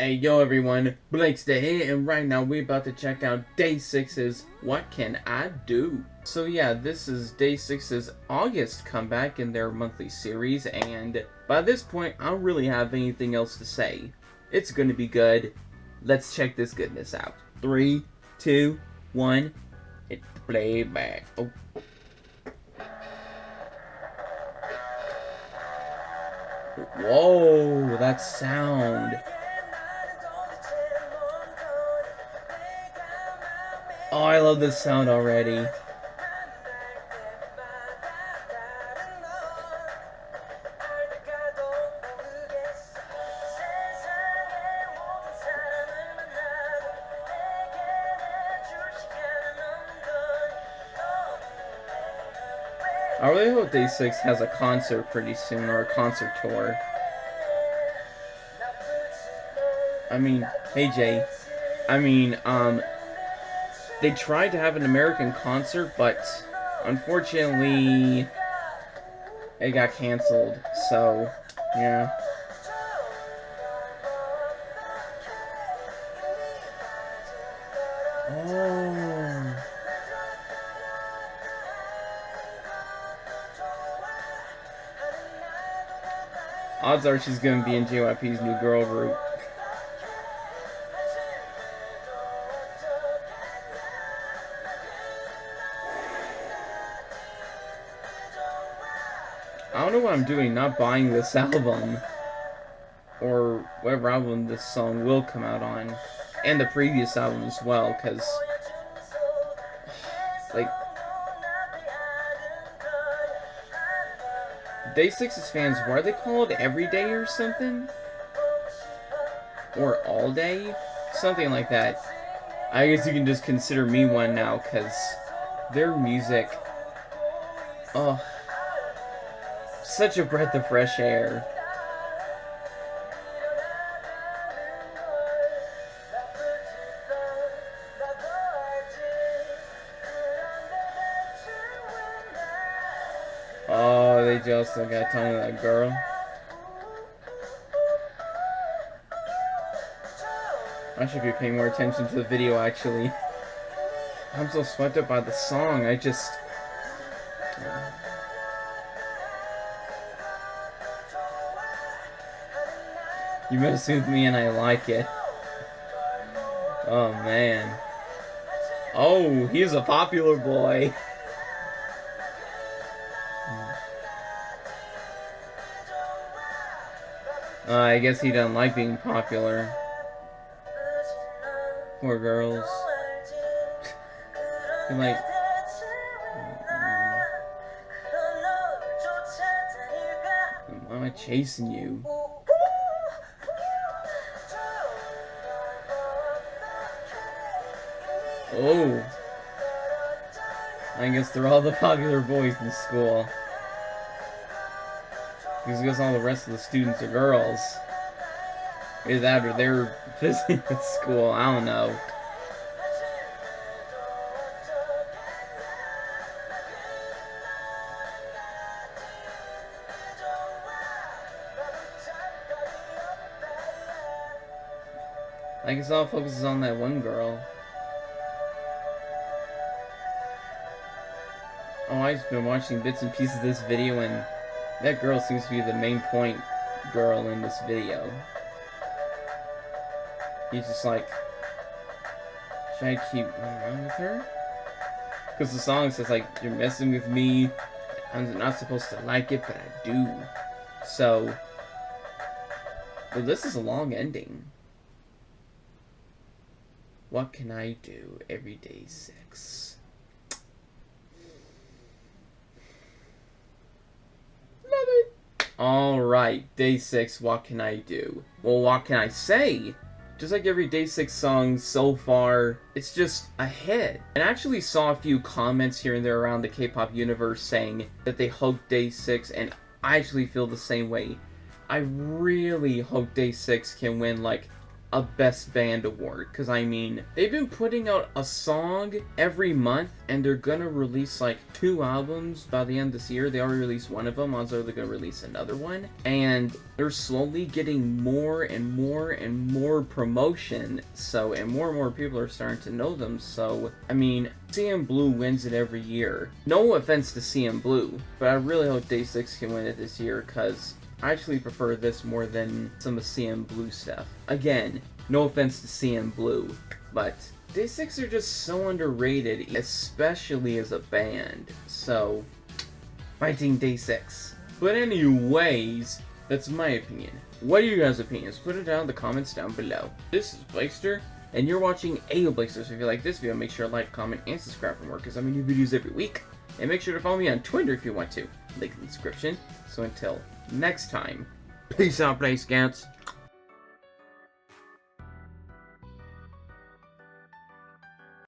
Hey yo everyone, Blake's here, and right now we're about to check out Day6's What Can I Do? So yeah, this is Day6's August comeback in their monthly series, and by this point I don't really have anything else to say. It's gonna be good. Let's check this goodness out. 3, 2, 1, hit the playback. Oh. Whoa, that sound. Oh, I love this sound already. I really hope Day6 has a concert pretty soon, or a concert tour. I mean, hey Jay. They tried to have an American concert, but unfortunately, it got canceled. So, yeah. Oh. Odds are she's gonna be in JYP's new girl group. I don't know what I'm doing not buying this album, or whatever album this song will come out on, and the previous album as well, because, like, Day6's fans, what are they called? Everyday or something? Or all day? Something like that. I guess you can just consider me one now, because their music, oh, such a breath of fresh air. Oh, they just got tongue of that girl. I should be paying more attention to the video, actually. I'm so swept up by the song, I just... You mess with me and I like it. Oh, man. Oh, he's a popular boy. I guess he doesn't like being popular. Poor girls. You're like... Why am I chasing you? Oh. I guess they're all the popular boys in school. Because all the rest of the students are girls. Either that or they're visiting at school, I don't know. I guess all focuses on that one girl. Oh, I've been watching bits and pieces of this video, and that girl seems to be the main point girl in this video. He's just like, should I keep around with her? Because the song says, like, you're messing with me, I'm not supposed to like it, but I do. So, well, this is a long ending. What can I do? Everyday 6. Alright, Day6, what can I do? Well, what can I say? Just like every Day6 song so far, it's just a hit. And I actually saw a few comments here and there around the K-pop universe saying that they hope Day6, and I actually feel the same way. I really hope Day6 can win, like, a Best Band award, because I mean, they've been putting out a song every month, and they're gonna release like 2 albums by the end of this year. They already released one of them, also they're gonna release another one, and they're slowly getting more and more and more promotion, so, and more people are starting to know them, so, I mean, CM Blue wins it every year. No offense to CM Blue, but I really hope Day6 can win it this year, because I actually prefer this more than some of CM Blue stuff. Again, no offense to CM Blue, but Day6 are just so underrated, especially as a band. So, fighting Day6. But anyways, that's my opinion. What are you guys' opinions? Put it down in the comments down below. This is Blakester, and you're watching Ayo Blakester. So if you like this video, make sure to like, comment, and subscribe for more, because I make new videos every week. And make sure to follow me on Twitter if you want to. Link in the description. So until next time, peace out, Play Scouts.